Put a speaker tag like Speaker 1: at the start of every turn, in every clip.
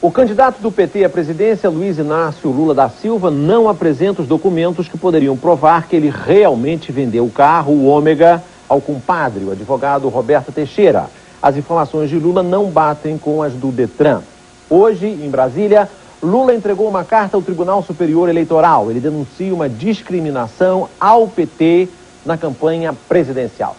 Speaker 1: O candidato do PT à presidência, Luiz Inácio Lula da Silva, não apresenta os documentos que poderiam provar que ele realmente vendeu o carro, o Ômega, ao compadre, o advogado Roberto Teixeira. As informações de Lula não batem com as do Detran. Hoje, em Brasília, Lula entregou uma carta ao Tribunal Superior Eleitoral. Ele denuncia uma discriminação ao PT na campanha presidencial.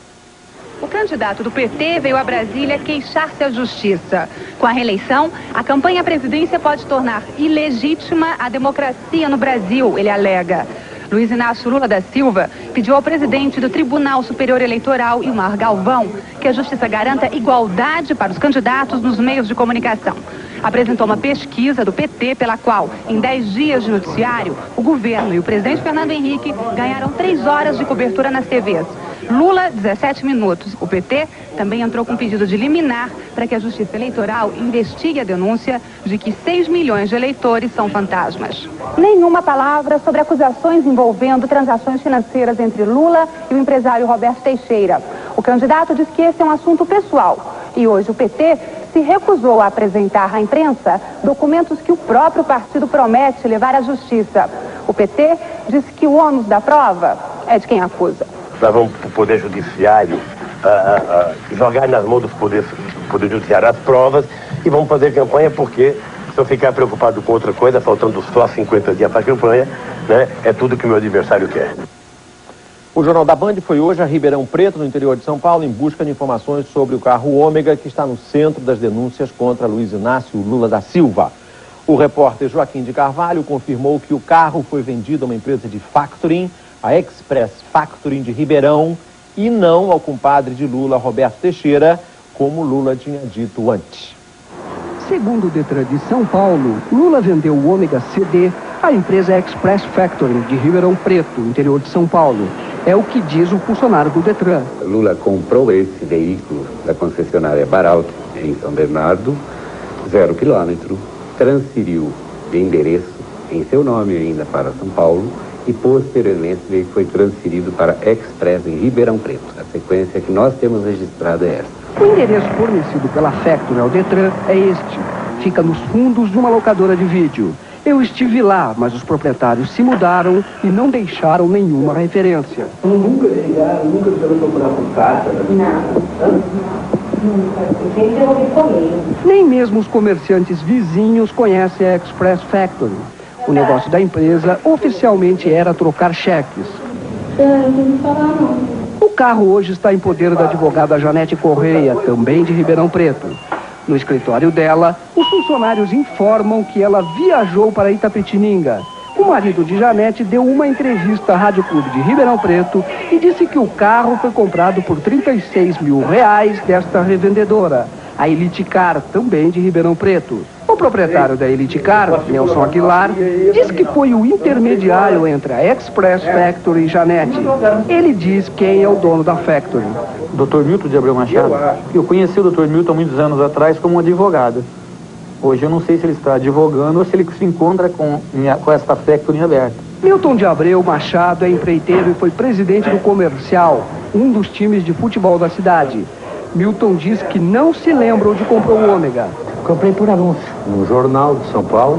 Speaker 2: O candidato do PT veio a Brasília queixar-se à justiça. Com a reeleição, a campanha à presidência pode tornar ilegítima a democracia no Brasil, ele alega. Luiz Inácio Lula da Silva pediu ao presidente do Tribunal Superior Eleitoral, Ilmar Galvão, que a justiça garanta igualdade para os candidatos nos meios de comunicação. Apresentou uma pesquisa do PT pela qual, em 10 dias de noticiário, o governo e o presidente Fernando Henrique ganharam 3 horas de cobertura nas TVs. Lula, 17 minutos. O PT também entrou com pedido de liminar para que a Justiça Eleitoral investigue a denúncia de que 6 milhões de eleitores são fantasmas. Nenhuma palavra sobre acusações envolvendo transações financeiras entre Lula e o empresário Roberto Teixeira. O candidato diz que esse é um assunto pessoal. E hoje o PT se recusou a apresentar à imprensa documentos que o próprio partido promete levar à Justiça. O PT disse que o ônus da prova é de quem acusa.
Speaker 3: Nós vamos para o Poder Judiciário jogar nas mãos do Poder Judiciário as provas e vamos fazer campanha, porque se eu ficar preocupado com outra coisa, faltando só 50 dias para a campanha, né, é tudo que o meu adversário quer.
Speaker 1: O Jornal da Band foi hoje a Ribeirão Preto, no interior de São Paulo, em busca de informações sobre o carro Ômega, que está no centro das denúncias contra Luiz Inácio Lula da Silva. O repórter Joaquim de Carvalho confirmou que o carro foi vendido a uma empresa de factoring, a Express Factoring de Ribeirão, e não ao compadre de Lula, Roberto Teixeira, como Lula tinha dito antes.
Speaker 4: Segundo o Detran de São Paulo, Lula vendeu o Ômega CD à empresa Express Factoring de Ribeirão Preto, interior de São Paulo. É o que diz o funcionário do Detran.
Speaker 5: Lula comprou esse veículo da concessionária Baralto, em São Bernardo, 0 quilômetro, transferiu de endereço em seu nome ainda para São Paulo, e posteriormente ele foi transferido para Express em Ribeirão Preto. A sequência que nós temos registrada é esta.
Speaker 4: O endereço fornecido pela Factory ao Detran é este. Fica nos fundos de uma locadora de vídeo. Eu estive lá, mas os proprietários se mudaram e não deixaram nenhuma referência.
Speaker 6: Nunca foram procurar por carta? Não.
Speaker 4: Nem mesmo os comerciantes vizinhos conhecem a Express Factory. O negócio da empresa oficialmente era trocar cheques. O carro hoje está em poder da advogada Janete Correia, também de Ribeirão Preto. No escritório dela, os funcionários informam que ela viajou para Itapetininga. O marido de Janete deu uma entrevista à Rádio Clube de Ribeirão Preto e disse que o carro foi comprado por R$36 mil desta revendedora, a Elite Car, também de Ribeirão Preto. O proprietário da Elite Car, Nelson Aguilar, diz que foi o intermediário entre a Express Factory e Janete. Ele diz quem é o dono da Factory.
Speaker 7: Dr. Milton de Abreu Machado. Eu conheci o Dr. Milton muitos anos atrás como um advogado. Hoje eu não sei se ele está advogando ou se ele se encontra com essa Factory aberta.
Speaker 4: Milton de Abreu Machado é empreiteiro e foi presidente do Comercial, um dos times de futebol da cidade. Milton diz que não se lembra onde comprou o Ômega.
Speaker 6: Comprei por anúncio, no Jornal de São Paulo.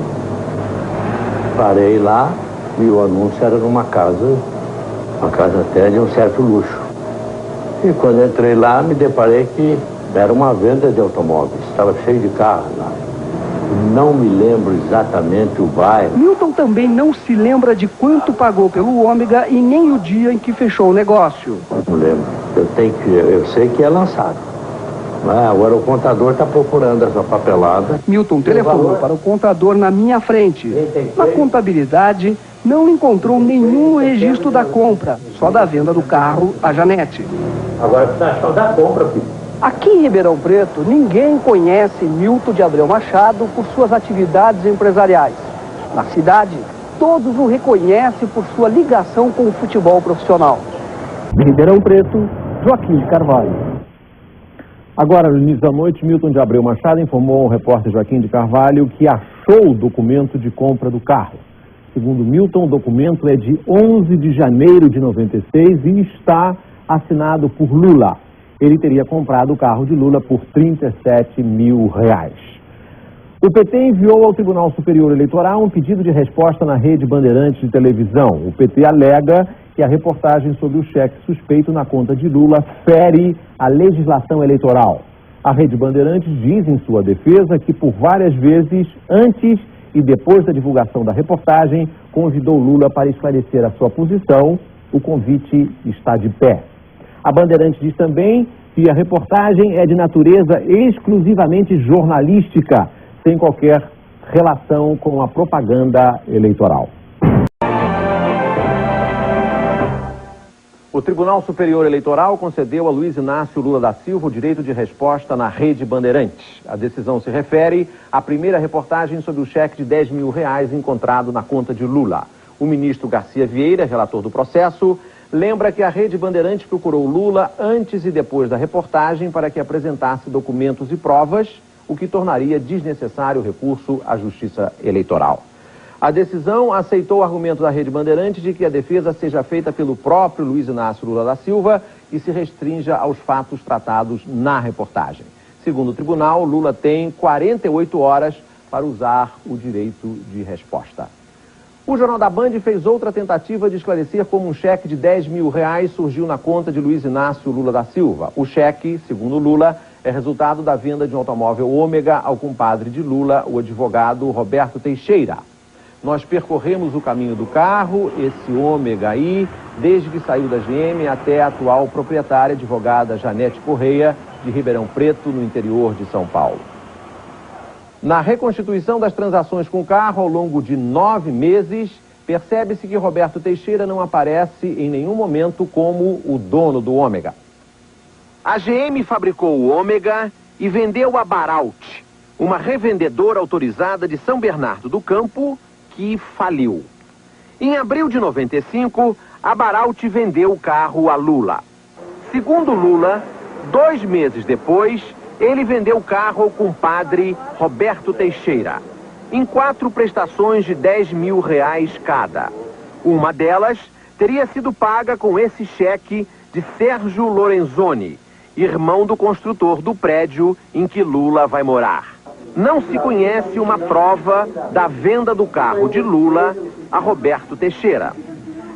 Speaker 6: Parei lá e o anúncio era numa casa, uma casa até de um certo luxo. E quando entrei lá, me deparei que era uma venda de automóveis, estava cheio de carros lá. Não me lembro exatamente o bairro.
Speaker 4: Milton também não se lembra de quanto pagou pelo Ômega e nem o dia em que fechou o negócio.
Speaker 6: Não lembro. Eu sei que é lançado. Agora o contador está procurando essa papelada.
Speaker 4: Milton telefonou para o contador na minha frente. Na contabilidade, não encontrou nenhum registro da compra, só da venda do carro a Janete.
Speaker 6: Agora precisa só da compra, filho.
Speaker 4: Aqui em Ribeirão Preto, ninguém conhece Milton de Abreu Machado por suas atividades empresariais. Na cidade, todos o reconhecem por sua ligação com o futebol profissional. De Ribeirão Preto, Joaquim de Carvalho.
Speaker 1: Agora, no início da noite, Milton de Abreu Machado informou ao repórter Joaquim de Carvalho que achou o documento de compra do carro. Segundo Milton, o documento é de 11 de janeiro de 96 e está assinado por Lula. Ele teria comprado o carro de Lula por R$37 mil. O PT enviou ao Tribunal Superior Eleitoral um pedido de resposta na Rede Bandeirantes de televisão. O PT alega que a reportagem sobre o cheque suspeito na conta de Lula fere a legislação eleitoral. A Rede Bandeirantes diz em sua defesa que por várias vezes, antes e depois da divulgação da reportagem, convidou Lula para esclarecer a sua posição. O convite está de pé. A Bandeirantes diz também que a reportagem é de natureza exclusivamente jornalística, sem qualquer relação com a propaganda eleitoral. O Tribunal Superior Eleitoral concedeu a Luiz Inácio Lula da Silva o direito de resposta na Rede Bandeirantes. A decisão se refere à primeira reportagem sobre o cheque de R$10 mil encontrado na conta de Lula. O ministro Garcia Vieira, relator do processo, lembra que a Rede Bandeirantes procurou Lula antes e depois da reportagem para que apresentasse documentos e provas, o que tornaria desnecessário o recurso à Justiça Eleitoral. A decisão aceitou o argumento da Rede Bandeirantes de que a defesa seja feita pelo próprio Luiz Inácio Lula da Silva e se restrinja aos fatos tratados na reportagem. Segundo o tribunal, Lula tem 48 horas para usar o direito de resposta. O Jornal da Band fez outra tentativa de esclarecer como um cheque de R$10 mil surgiu na conta de Luiz Inácio Lula da Silva. O cheque, segundo Lula, é resultado da venda de um automóvel Ômega ao compadre de Lula, o advogado Roberto Teixeira. Nós percorremos o caminho do carro, esse Ômega aí, desde que saiu da GM até a atual proprietária, advogada Janete Correia, de Ribeirão Preto, no interior de São Paulo. Na reconstituição das transações com o carro ao longo de 9 meses, percebe-se que Roberto Teixeira não aparece em nenhum momento como o dono do Ômega. A GM fabricou o Ômega e vendeu a Baralt, uma revendedora autorizada de São Bernardo do Campo, que faliu. Em abril de 95, a Baralt vendeu o carro a Lula. Segundo Lula, 2 meses depois, ele vendeu o carro ao compadre Roberto Teixeira, em 4 prestações de R$10 mil cada. Uma delas teria sido paga com esse cheque de Sérgio Lorenzoni, irmão do construtor do prédio em que Lula vai morar. Não se conhece uma prova da venda do carro de Lula a Roberto Teixeira.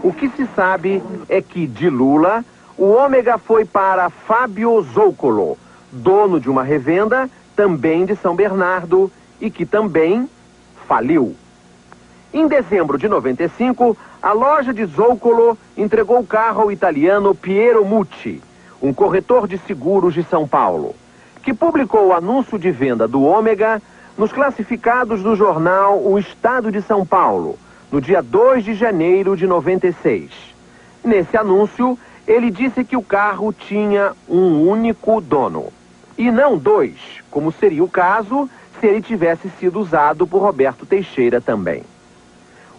Speaker 1: O que se sabe é que, de Lula, o Ômega foi para Fábio Zoccolo, dono de uma revenda, também de São Bernardo, e que também faliu. Em dezembro de 95, a loja de Zoccolo entregou o carro ao italiano Piero Mucci, um corretor de seguros de São Paulo, que publicou o anúncio de venda do Ômega nos classificados do jornal O Estado de São Paulo, no dia 2 de janeiro de 96. Nesse anúncio, ele disse que o carro tinha um único dono, e não 2, como seria o caso se ele tivesse sido usado por Roberto Teixeira também.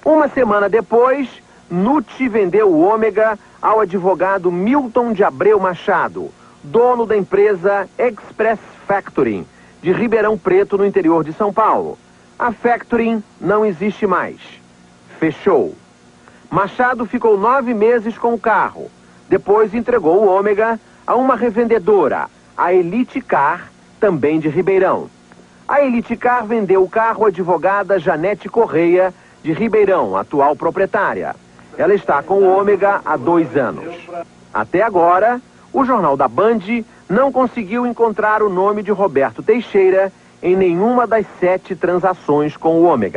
Speaker 1: Uma semana depois, Nucci vendeu o Ômega ao advogado Milton de Abreu Machado, dono da empresa Express Factoring, de Ribeirão Preto, no interior de São Paulo. A Factoring não existe mais. Fechou. Machado ficou 9 meses com o carro. Depois entregou o Ômega a uma revendedora, a Elite Car, também de Ribeirão. A Elite Car vendeu o carro à advogada Janete Correia, de Ribeirão, atual proprietária. Ela está com o Ômega há 2 anos. Até agora, o Jornal da Band não conseguiu encontrar o nome de Roberto Teixeira em nenhuma das 7 transações com o Ômega.